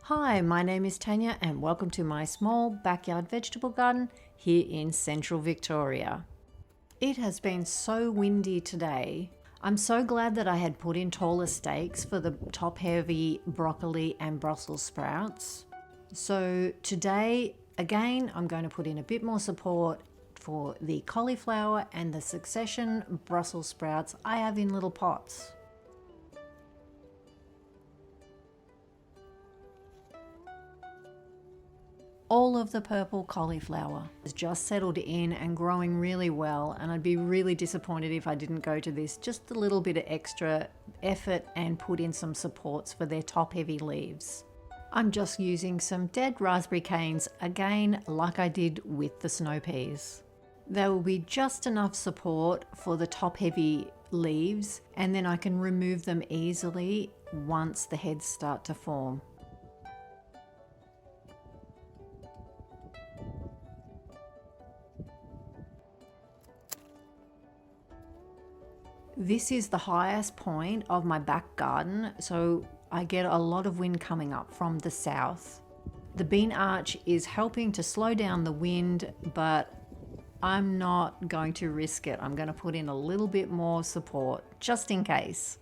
Hi, my name is Tanya and welcome to my small backyard vegetable garden here in central Victoria. It has been so windy today. I'm so glad that I had put in taller stakes for the top heavy broccoli and Brussels sprouts. So today, again, I'm going to put in a bit more support for the cauliflower and the succession Brussels sprouts I have in little pots. All of the purple cauliflower has just settled in and growing really well, and I'd be really disappointed if I didn't go to this just a little bit of extra effort and put in some supports for their top heavy leaves. I'm just using some dead raspberry canes again, like I did with the snow peas. There will be just enough support for the top heavy leaves, and then I can remove them easily once the heads start to form. This is the highest point of my back garden, so I get a lot of wind coming up from the south. The bean arch is helping to slow down the wind, but I'm not going to risk it. I'm going to put in a little bit more support just in case.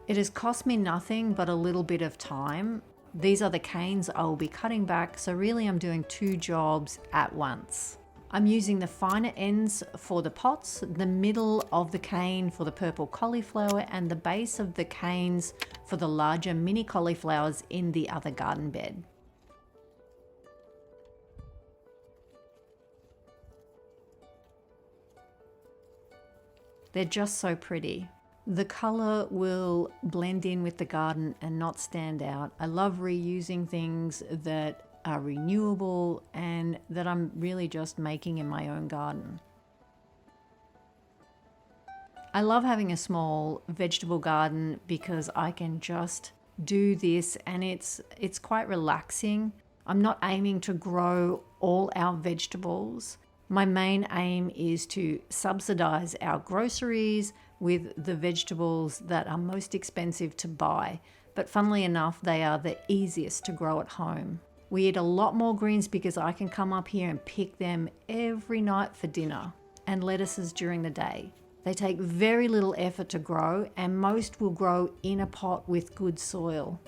It has cost me nothing but a little bit of time. These are the canes I will be cutting back, so really I'm doing two jobs at once. I'm using the finer ends for the pots, the middle of the cane for the purple cauliflower, and the base of the canes for the larger mini cauliflowers in the other garden bed. They're just so pretty. The colour will blend in with the garden and not stand out. I love reusing things that are renewable and that I'm really just making in my own garden. I love having a small vegetable garden because I can just do this and it's quite relaxing. I'm not aiming to grow all our vegetables. My main aim is to subsidize our groceries with the vegetables that are most expensive to buy, but funnily enough, they are the easiest to grow at home. We eat a lot more greens because I can come up here and pick them every night for dinner, and lettuces during the day. They take very little effort to grow, and most will grow in a pot with good soil.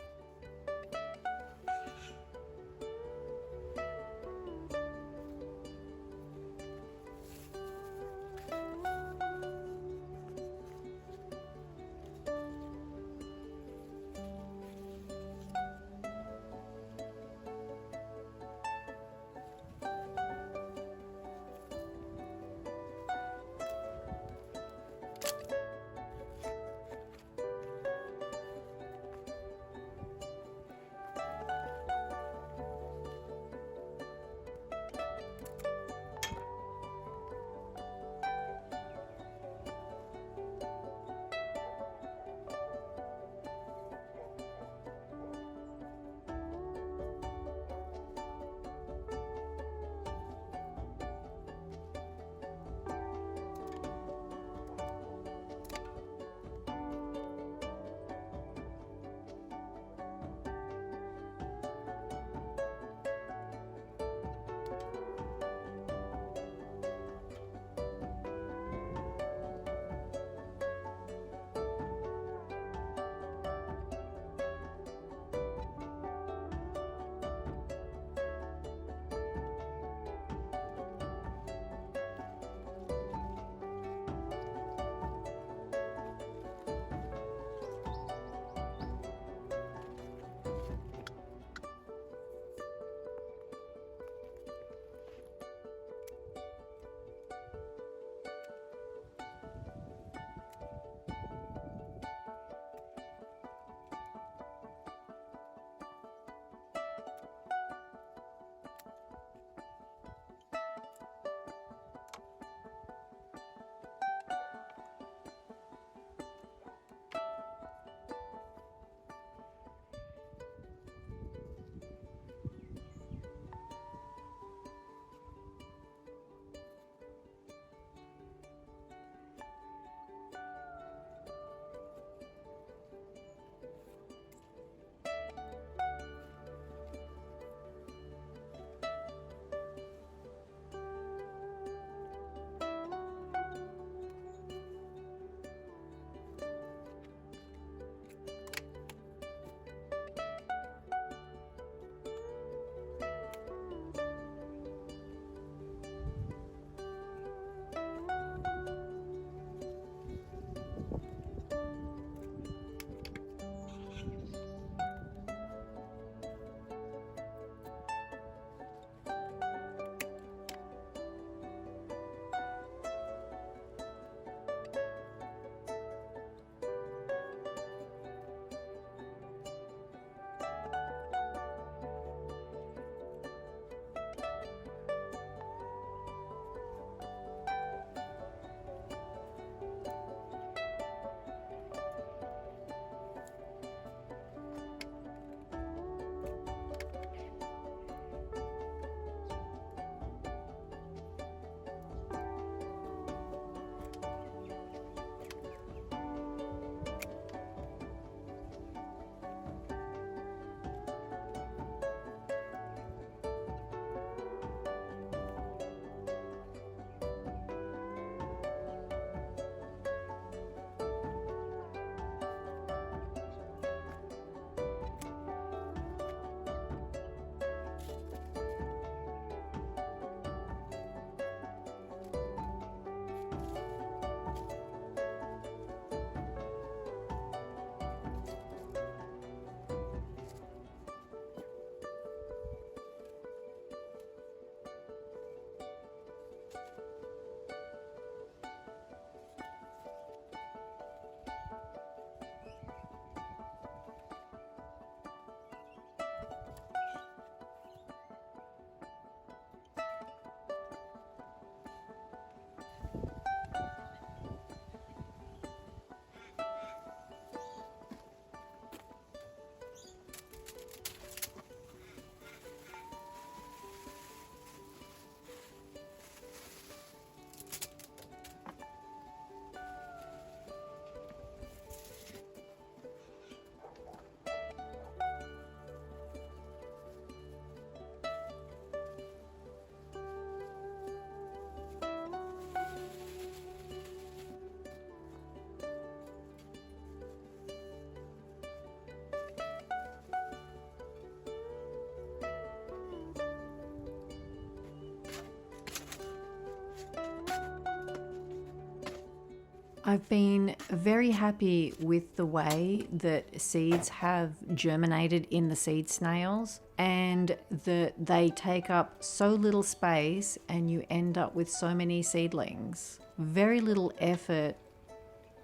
I've been very happy with the way that seeds have germinated in the seed snails, and that they take up so little space and you end up with so many seedlings. Very little effort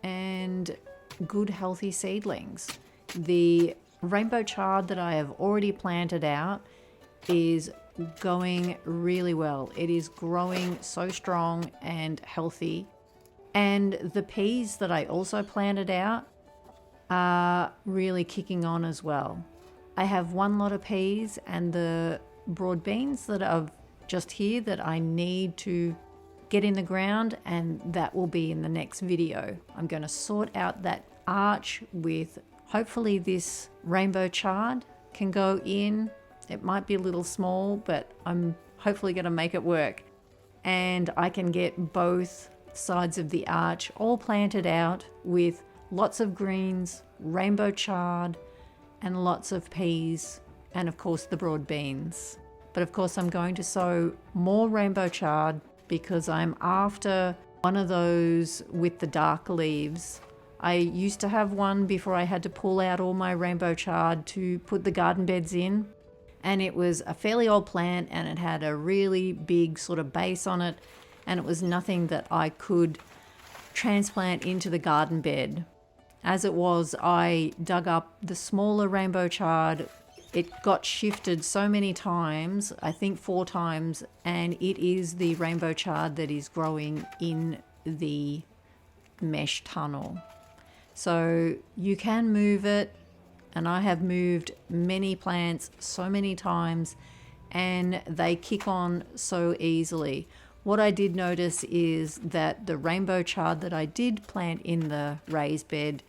and good healthy seedlings. The rainbow chard that I have already planted out is going really well. It is growing so strong and healthy. And the peas that I also planted out are really kicking on as well. I have one lot of peas and the broad beans that are just here that I need to get in the ground, and that will be in the next video. I'm going to sort out that arch with hopefully this rainbow chard can go in. It might be a little small, but I'm hopefully going to make it work. And I can get both sides of the arch all planted out with lots of greens, rainbow chard, and lots of peas, and of course the broad beans. But of course I'm going to sow more rainbow chard because I'm after one of those with the dark leaves. I used to have one before I had to pull out all my rainbow chard to put the garden beds in, and it was a fairly old plant and it had a really big sort of base on it, and it was nothing that I could transplant into the garden bed. As it was, I dug up the smaller rainbow chard. It got shifted so many times, I think 4 times, and it is the rainbow chard that is growing in the mesh tunnel. So you can move it, and I have moved many plants so many times, and they kick on so easily. What I did notice is that the rainbow chard that I did plant in the raised bed,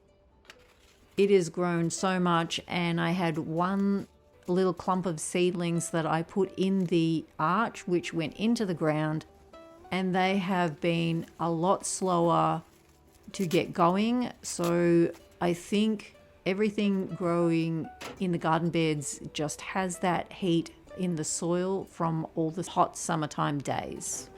it has grown so much, and I had one little clump of seedlings that I put in the arch which went into the ground, and they have been a lot slower to get going. So I think everything growing in the garden beds just has that heat in the soil from all the hot summertime days.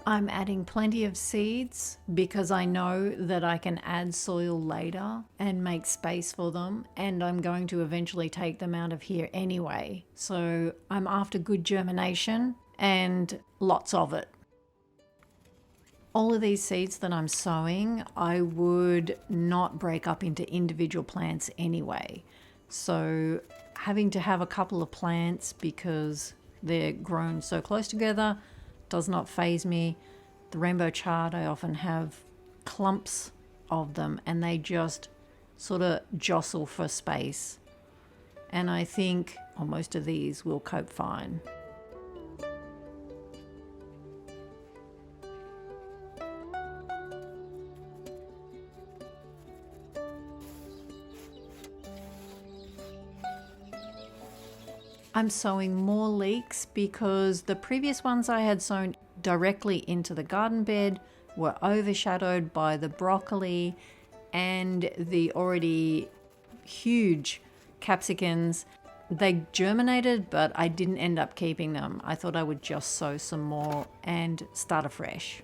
I'm adding plenty of seeds because I know that I can add soil later and make space for them, and I'm going to eventually take them out of here anyway. So I'm after good germination and lots of it. All of these seeds that I'm sowing, I would not break up into individual plants anyway. So having to have a couple of plants because they're grown so close together does not faze me. The rainbow chard, I often have clumps of them and they just sort of jostle for space. And I think most of these will cope fine. I'm sowing more leeks because the previous ones I had sown directly into the garden bed were overshadowed by the broccoli and the already huge capsicums. They germinated, but I didn't end up keeping them. I thought I would just sow some more and start afresh.